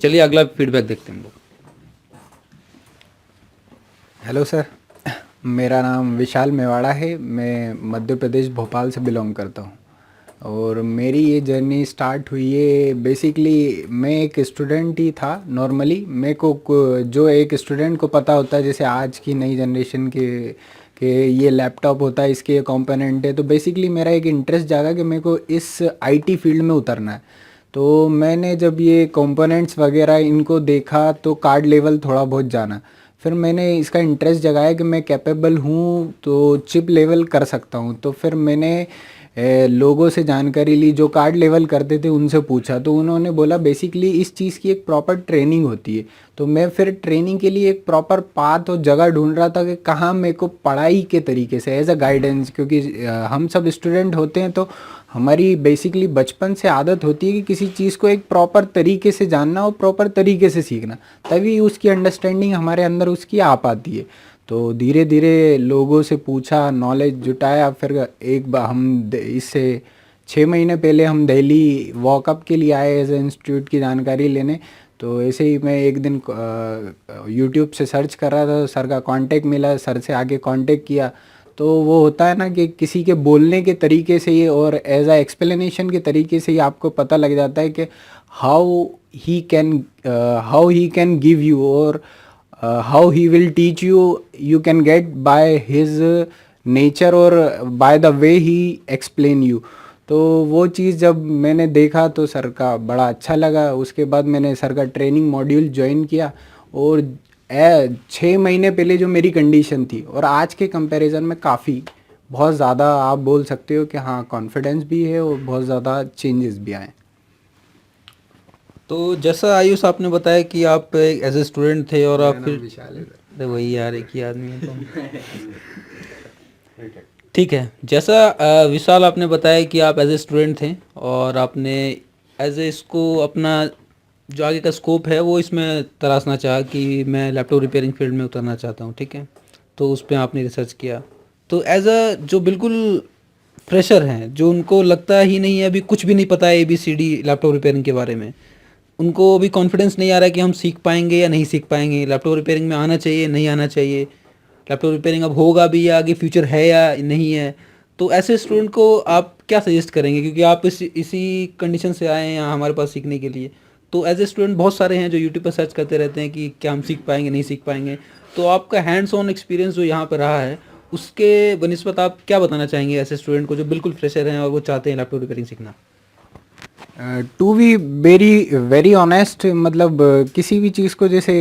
चलिए अगला फीडबैक देखते हैं हम लोग। हेलो सर, मेरा नाम विशाल मेवाड़ा है। मैं मध्य प्रदेश भोपाल से बिलोंग करता हूँ और मेरी ये जर्नी स्टार्ट हुई है। बेसिकली मैं एक स्टूडेंट ही था। नॉर्मली मेरे को जो एक स्टूडेंट को पता होता है, जैसे आज की नई जनरेशन के ये लैपटॉप होता है, इसके ये कंपोनेंट है, तो बेसिकली मेरा एक इंटरेस्ट जागा कि मेरे को इस आईटी फील्ड में उतरना है। तो मैंने जब ये कंपोनेंट्स वगैरह इनको देखा तो कार्ड लेवल थोड़ा बहुत जाना। फिर मैंने इसका इंटरेस्ट जगाया कि मैं कैपेबल हूँ तो चिप लेवल कर सकता हूँ। तो फिर मैंने लोगों से जानकारी ली जो कार्ड लेवल करते थे, उनसे पूछा तो उन्होंने बोला बेसिकली इस चीज़ की एक प्रॉपर ट्रेनिंग होती है। तो मैं फिर ट्रेनिंग के लिए एक प्रॉपर पाथ और जगह ढूंढ रहा था कि कहाँ मेरे को पढ़ाई के तरीके से एज अ गाइडेंस, क्योंकि हम सब स्टूडेंट होते हैं तो हमारी बेसिकली बचपन से आदत होती है कि किसी चीज़ को एक प्रॉपर तरीके से जानना और प्रॉपर तरीके से सीखना, तभी उसकी अंडरस्टैंडिंग हमारे अंदर उसकी आ पाती है। तो धीरे धीरे लोगों से पूछा, नॉलेज जुटाया। फिर एक बार इससे 6 महीने पहले हम दिल्ली वॉकअप के लिए आए एज ए इंस्टीट्यूट की जानकारी लेने। तो ऐसे ही मैं एक दिन यूट्यूब से सर्च कर रहा था, सर का कांटेक्ट मिला, सर से आगे कांटेक्ट किया। तो वो होता है ना कि किसी के बोलने के तरीके से ही और एज अ एक्सप्लेनेशन के तरीके से ही आपको पता लग जाता है कि how he can how he can give you और how he will teach you, you can get by his nature और by the way he explain you. तो वो चीज़ जब मैंने देखा तो सर का बड़ा अच्छा लगा। उसके बाद मैंने सर का ट्रेनिंग मॉड्यूल ज्वाइन किया और 6 महीने पहले जो मेरी कंडीशन थी और आज के कंपैरिजन में काफ़ी बहुत ज़्यादा आप बोल सकते हो कि हाँ, कॉन्फिडेंस भी है और बहुत ज़्यादा चेंजेस भी आए। तो जैसा आयुष आपने बताया कि आप एज ए स्टूडेंट थे और मेरा आप नाम फिर विशाल है। अरे वही यार, एक ही आदमी है तो ठीक है। जैसा विशाल आपने बताया कि आप एज ए स्टूडेंट थे और आपने एज ए इसको अपना जो आगे का स्कोप है वो इसमें तराशना चाहा कि मैं लैपटॉप रिपेयरिंग फील्ड में उतरना चाहता हूँ, ठीक है। तो उस पर आपने रिसर्च किया। तो एज अ जो बिल्कुल फ्रेशर हैं, जो उनको लगता ही नहीं है, अभी कुछ भी नहीं पता है ABCD लैपटॉप रिपेयरिंग के बारे में, उनको अभी कॉन्फिडेंस नहीं आ रहा है कि हम सीख पाएंगे या नहीं सीख पाएंगे, लैपटॉप रिपेयरिंग में आना चाहिए नहीं आना चाहिए, लैपटॉप रिपेयरिंग अब होगा भी या आगे फ्यूचर है या नहीं है। तो ऐसे स्टूडेंट को आप क्या सजेस्ट करेंगे, क्योंकि आप इसी कंडीशन से आए हैं यहाँ हमारे पास सीखने के लिए। तो एज ए स्टूडेंट बहुत सारे हैं जो यूट्यूब पर सर्च करते रहते हैं कि क्या हम सीख पाएंगे नहीं सीख पाएंगे। तो आपका हैंड्स ऑन एक्सपीरियंस जो यहाँ पर रहा है, उसके बनिस्बत आप क्या बताना चाहेंगे ऐसे स्टूडेंट को जो बिल्कुल फ्रेशर हैं और वो चाहते हैं लैपटॉप रिपेयरिंग सीखना। To be very very honest, मतलब किसी भी चीज़ को जैसे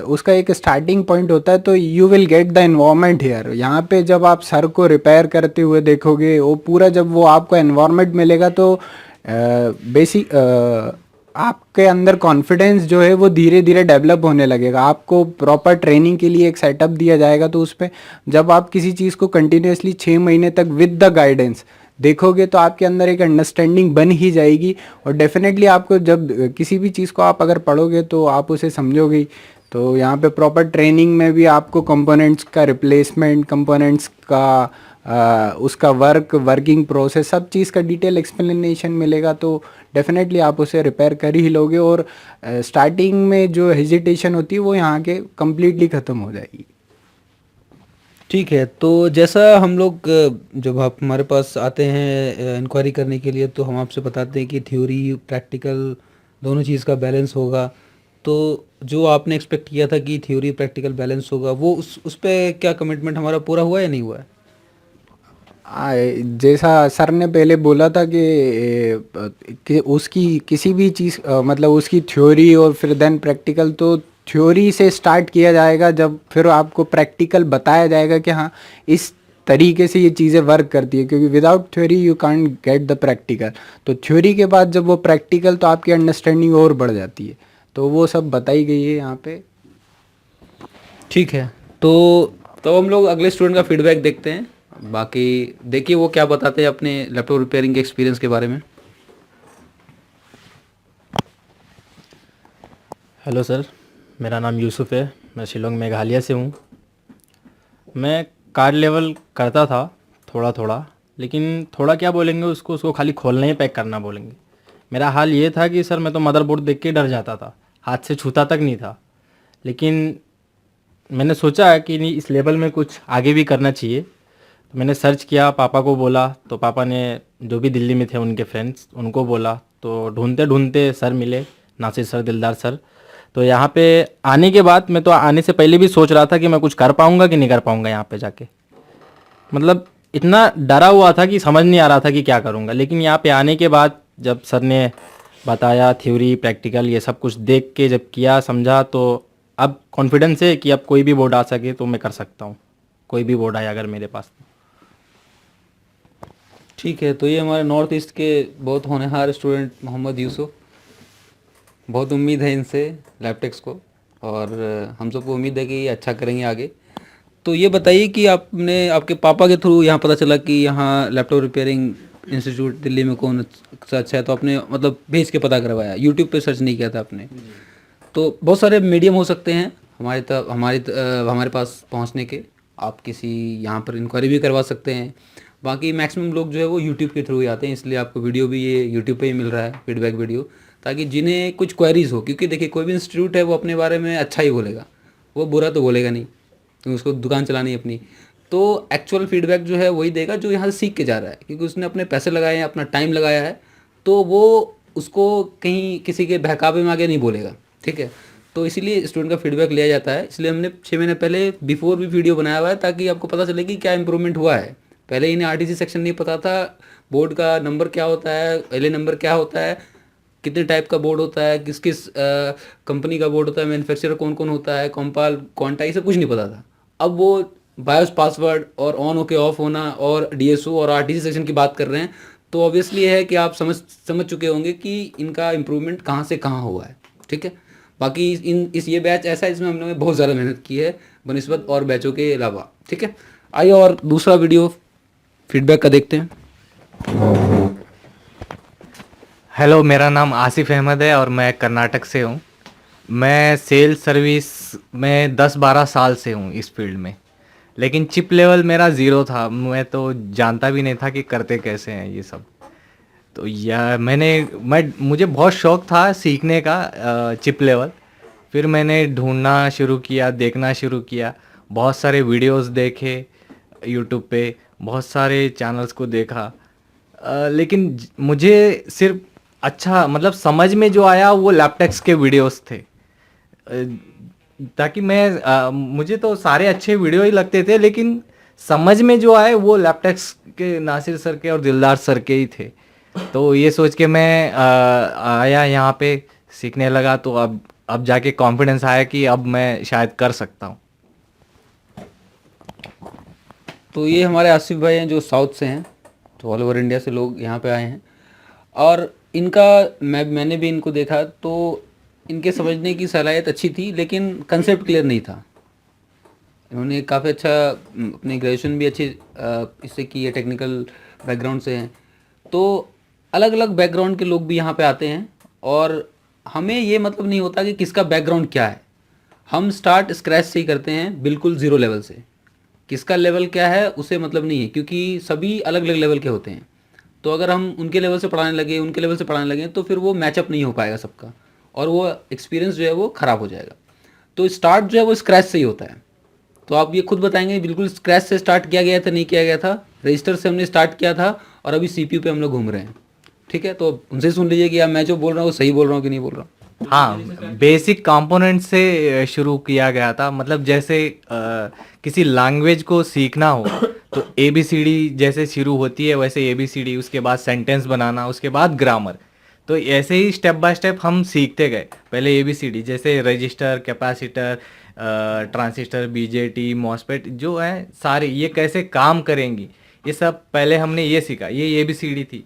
उसका एक स्टार्टिंग पॉइंट होता है, तो you will get the environment here. यहाँ पे जब आप सर को रिपेयर करते हुए देखोगे, वो पूरा जब वो आपको इन्वायरमेंट मिलेगा तो बेसिक आपके अंदर कॉन्फिडेंस जो है वो धीरे धीरे डेवलप होने लगेगा। आपको प्रॉपर ट्रेनिंग के लिए एक सेटअप दिया जाएगा, तो उस पर जब आप किसी चीज़ को कंटिन्यूसली 6 महीने तक विद द गाइडेंस देखोगे तो आपके अंदर एक अंडरस्टैंडिंग बन ही जाएगी। और डेफिनेटली आपको जब किसी भी चीज़ को आप अगर पढ़ोगे तो आप उसे समझोगे ही। तो यहाँ पे प्रॉपर ट्रेनिंग में भी आपको कंपोनेंट्स का रिप्लेसमेंट, कंपोनेंट्स का उसका वर्किंग प्रोसेस, सब चीज़ का डिटेल एक्सप्लेनेशन मिलेगा। तो डेफिनेटली आप उसे रिपेयर कर ही लोगे और स्टार्टिंग में जो हेजिटेशन होती है वो यहाँ के कम्प्लीटली ख़त्म हो जाएगी। ठीक है। तो जैसा हम लोग जब आप हमारे पास आते हैं इंक्वायरी करने के लिए, तो हम आपसे बताते हैं कि थ्योरी प्रैक्टिकल दोनों चीज़ का बैलेंस होगा। तो जो आपने एक्सपेक्ट किया था कि थ्योरी प्रैक्टिकल बैलेंस होगा, वो उस पे क्या कमिटमेंट हमारा पूरा हुआ या नहीं हुआ है? जैसा सर ने पहले बोला था कि उसकी किसी भी चीज़ मतलब उसकी थ्योरी और फिर देन प्रैक्टिकल, तो थ्योरी से स्टार्ट किया जाएगा, जब फिर आपको प्रैक्टिकल बताया जाएगा कि हाँ, इस तरीके से ये चीज़ें वर्क करती है, क्योंकि without theory you can't get the practical. तो थ्योरी के बाद जब वो प्रैक्टिकल, तो आपकी अंडरस्टैंडिंग और बढ़ जाती है। तो वो सब बताई गई है यहाँ पे। ठीक है। तो हम लोग अगले स्टूडेंट का फीडबैक देखते हैं। बाकी देखिए वो क्या बताते हैं अपने लैपटॉप रिपेयरिंग के एक्सपीरियंस के बारे में। हेलो सर, मेरा नाम यूसुफ़ है। मैं शिलोंग मेघालय से हूँ। मैं कार्ड लेवल करता था थोड़ा थोड़ा, लेकिन थोड़ा क्या बोलेंगे उसको खाली खोलना ही पैक करना बोलेंगे। मेरा हाल ये था कि सर मैं तो मदरबोर्ड देख के डर जाता था। हाथ से छूता तक नहीं था। लेकिन मैंने सोचा कि नहीं, इस लेवल में कुछ आगे भी करना चाहिए। तो मैंने सर्च किया, पापा को बोला, तो पापा ने जो भी दिल्ली में थे उनके फ्रेंड्स उनको बोला, तो ढूंढते ढूंढते सर मिले, नासिर सर, दिलदार सर। तो यहाँ पे आने के बाद मैं तो आने से पहले भी सोच रहा था कि मैं कुछ कर पाऊँगा कि नहीं कर पाऊँगा यहाँ पे जाके। मतलब इतना डरा हुआ था कि समझ नहीं आ रहा था कि क्या करूँगा। लेकिन यहाँ पे आने के बाद जब सर ने बताया, थ्योरी प्रैक्टिकल ये सब कुछ देख के जब किया, समझा, तो अब कॉन्फिडेंस है कि अब कोई भी बोर्ड आ सके तो मैं कर सकता हूँ, कोई भी बोर्ड आए अगर मेरे पास। ठीक है, तो ये हमारे नॉर्थ ईस्ट के बहुत होनहार स्टूडेंट मोहम्मद यूसुफ, बहुत उम्मीद है इनसे लैपटेक्स को, और हम सबको उम्मीद है कि ये अच्छा करेंगे आगे। तो ये बताइए कि आपने आपके पापा के थ्रू यहाँ पता चला कि यहाँ लैपटॉप रिपेयरिंग इंस्टीट्यूट दिल्ली में कौन सा अच्छा है, तो आपने मतलब भेज के पता करवाया, यूट्यूब पे सर्च नहीं किया था आपने। तो बहुत सारे मीडियम हो सकते हैं हमारे पास पहुंचने के। आप किसी यहाँ पर इंक्वायरी भी करवा सकते हैं। बाकी मैक्सिमम लोग जो है वो यूट्यूब के थ्रू ही आते हैं, इसलिए आपको वीडियो भी ये यूट्यूब पे ही मिल रहा है, फीडबैक वीडियो, ताकि जिन्हें कुछ क्वेरीज हो। क्योंकि देखिए कोई भी इंस्टीट्यूट है वो अपने बारे में अच्छा ही बोलेगा, वो बुरा तो बोलेगा नहीं, क्योंकि उसको दुकान चलानी है अपनी। तो एक्चुअल फीडबैक जो है वही देगा जो यहाँ से सीख के जा रहा है, क्योंकि उसने अपने पैसे लगाए हैं, अपना टाइम लगाया है, तो वो उसको कहीं किसी के बहकावे में आगे नहीं बोलेगा। ठीक है, तो इसीलिए स्टूडेंट का फीडबैक लिया जाता है। इसलिए हमने 6 महीने पहले बिफोर भी वीडियो बनाया हुआ है, ताकि आपको पता चले कि क्या इंप्रूवमेंट हुआ है। पहले इन्हें आरटीसी सेक्शन नहीं पता था, बोर्ड का नंबर क्या होता है, एलए नंबर क्या होता है, कितने टाइप का बोर्ड होता है, किस किस कंपनी का बोर्ड होता है, मैन्युफैक्चरर कौन कौन होता है, कॉम्पाल, क्वांटा, ये सब कुछ नहीं पता था। अब वो बायोस पासवर्ड और ऑन होके ऑफ होना और डीएसओ और आरटीसी सेक्शन की बात कर रहे हैं, तो ऑब्वियसली है कि आप समझ चुके होंगे कि इनका इम्प्रूवमेंट कहाँ से कहाँ हुआ है। ठीक है, बाकी इस ये बैच ऐसा है इसमें हमने बहुत ज़्यादा मेहनत की है बनिस्बत और बैचों के अलावा। ठीक है, आइए और दूसरा वीडियो फीडबैक का देखते हैं। हेलो, मेरा नाम आसिफ अहमद है और मैं कर्नाटक से हूँ। मैं सेल सर्विस में 10-12 साल से हूँ इस फील्ड में, लेकिन चिप लेवल मेरा ज़ीरो था। मैं तो जानता भी नहीं था कि करते कैसे हैं ये सब। तो यह मुझे बहुत शौक़ था सीखने का चिप लेवल। फिर मैंने ढूंढना शुरू किया, देखना शुरू किया, बहुत सारे वीडियोस देखे यूट्यूब पे, बहुत सारे चैनल्स को देखा। लेकिन मुझे सिर्फ अच्छा मतलब समझ में जो आया वो लैपटेक्स के वीडियोस थे। ताकि मुझे तो सारे अच्छे वीडियो ही लगते थे, लेकिन समझ में जो आए वो लैपटेक्स के नासिर सर के और दिलदार सर के ही थे। तो ये सोच के मैं आया यहाँ पे, सीखने लगा। तो अब जाके कॉन्फिडेंस आया कि अब मैं शायद कर सकता हूँ। तो ये हमारे आसिफ भाई हैं जो साउथ से हैं, तो ऑल ओवर इंडिया से लोग यहाँ पे आए हैं। और इनका मैंने भी इनको देखा, तो इनके समझने की सलाहियत अच्छी थी, लेकिन कंसेप्ट क्लियर नहीं था। इन्होंने काफ़ी अच्छा अपनी ग्रेजुएशन भी अच्छी इससे की है, टेक्निकल बैकग्राउंड से हैं। तो अलग अलग बैकग्राउंड के लोग भी यहाँ पे आते हैं, और हमें ये मतलब नहीं होता कि किसका बैकग्राउंड क्या है। हम स्टार्ट स्क्रैच से ही करते हैं, बिल्कुल ज़ीरो लेवल से। किसका लेवल क्या है उसे मतलब नहीं है, क्योंकि सभी अलग अलग लेवल के होते हैं। तो अगर हम उनके लेवल से पढ़ाने लगे, उनके लेवल से पढ़ाने लगे, तो फिर वो मैचअप नहीं हो पाएगा सबका, और वो एक्सपीरियंस जो है वो ख़राब हो जाएगा। तो स्टार्ट जो है वो स्क्रैच से ही होता है। तो आप ये खुद बताएंगे, बिल्कुल स्क्रैच से स्टार्ट किया गया था, नहीं किया गया था, रजिस्टर से हमने स्टार्ट किया था, और अभी सीपीयू पे हम लोग घूम रहे हैं। ठीक है, तो उनसे सुन लीजिए कि मैं जो बोल रहा हूँ सही बोल रहा हूँ कि नहीं बोल रहा हूँ। हाँ, बेसिक कंपोनेंट से शुरू किया गया था। मतलब जैसे किसी लैंग्वेज को सीखना हो तो ABCD जैसे शुरू होती है, वैसे ABCD, उसके बाद सेंटेंस बनाना, उसके बाद ग्रामर। तो ऐसे ही स्टेप बाय स्टेप हम सीखते गए। पहले ABCD जैसे register, capacitor, transistor, BJT, MOSFET जो है सारे, ये कैसे काम करेंगी, ये सब पहले हमने ये सीखा, ये ABCD थी।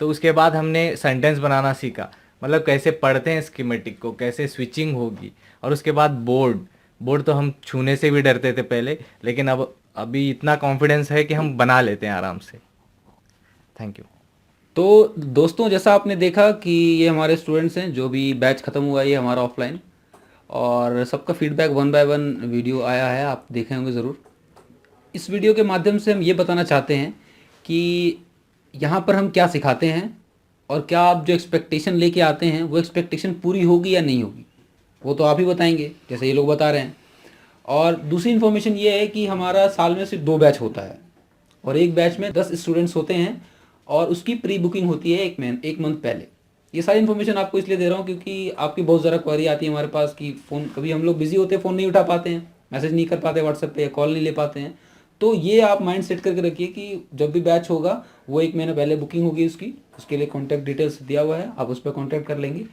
तो उसके बाद हमने सेंटेंस बनाना सीखा, मतलब कैसे पढ़ते हैं स्कीमेटिक को, कैसे स्विचिंग होगी। और उसके बाद बोर्ड तो हम छूने से भी डरते थे पहले, लेकिन अभी इतना कॉन्फिडेंस है कि हम बना लेते हैं आराम से। Thank you. तो दोस्तों, जैसा आपने देखा कि ये हमारे स्टूडेंट्स हैं, जो भी बैच ख़त्म हुआ ये हमारा ऑफलाइन, और सबका फीडबैक 1 बाय 1 वीडियो आया है, आप देखे होंगे ज़रूर। इस वीडियो के माध्यम से हम ये बताना चाहते हैं कि यहाँ पर हम क्या सिखाते हैं, और क्या आप जो एक्सपेक्टेशन लेके आते हैं वो एक्सपेक्टेशन पूरी होगी या नहीं होगी। वो तो आप ही बताएंगे जैसे ये लोग बता रहे हैं। और दूसरी इन्फॉर्मेशन ये है कि हमारा साल में सिर्फ 2 बैच होता है और एक बैच में 10 स्टूडेंट्स होते हैं और उसकी प्री बुकिंग होती है 1 मंथ पहले। ये सारी इन्फॉर्मेशन आपको इसलिए दे रहा हूँ क्योंकि आपकी बहुत ज़्यादा क्वेरी आती है हमारे पास कि फ़ोन, कभी हम लोग बिजी होते हैं, फ़ोन नहीं उठा पाते हैं, मैसेज नहीं कर पाते व्हाट्सएप पे, कॉल नहीं ले पाते हैं। तो ये आप माइंड सेट करके रखिए कि जब भी बैच होगा वो 1 महीना पहले बुकिंग होगी उसकी, उसके लिए कॉन्टैक्ट डिटेल्स दिया हुआ है, आप उस पर कॉन्टैक्ट कर लेंगे।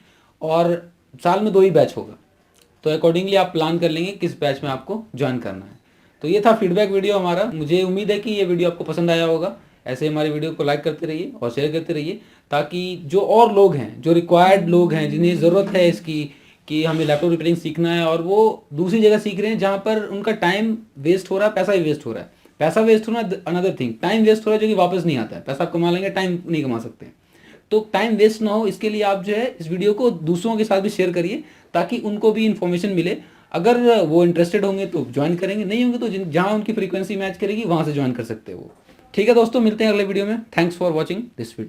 और साल में 2 ही बैच होगा, तो अकॉर्डिंगली आप प्लान कर लेंगे किस बैच में आपको ज्वाइन करना है। तो ये था फीडबैक वीडियो हमारा। मुझे उम्मीद है कि ये वीडियो आपको पसंद आया होगा। ऐसे हमारी वीडियो को लाइक करते रहिए और शेयर करते रहिए ताकि जो और लोग हैं, जो रिक्वायर्ड लोग हैं, जिन्हें ज़रूरत है इसकी कि हमें लैपटॉप रिपेयरिंग सीखना है और वो दूसरी जगह सीख रहे हैं जहाँ पर उनका टाइम वेस्ट हो रहा है, पैसा भी वेस्ट हो रहा है। पैसा वेस्ट होना अनदर थिंग, टाइम वेस्ट हो रहा है जो कि वापस नहीं आता है। पैसा आप कमा लेंगे, टाइम नहीं कमा सकते। तो टाइम वेस्ट ना हो इसके लिए आप जो है इस वीडियो को दूसरों के साथ भी शेयर करिए ताकि उनको भी इन्फॉर्मेशन मिले। अगर वो इंटरेस्टेड होंगे तो ज्वाइन करेंगे, नहीं होंगे तो जहाँ उनकी फ्रीक्वेंसी मैच करेगी वहाँ से ज्वाइन कर सकते हैं वो। ठीक है दोस्तों, मिलते हैं अगले वीडियो में। Thanks for watching this video.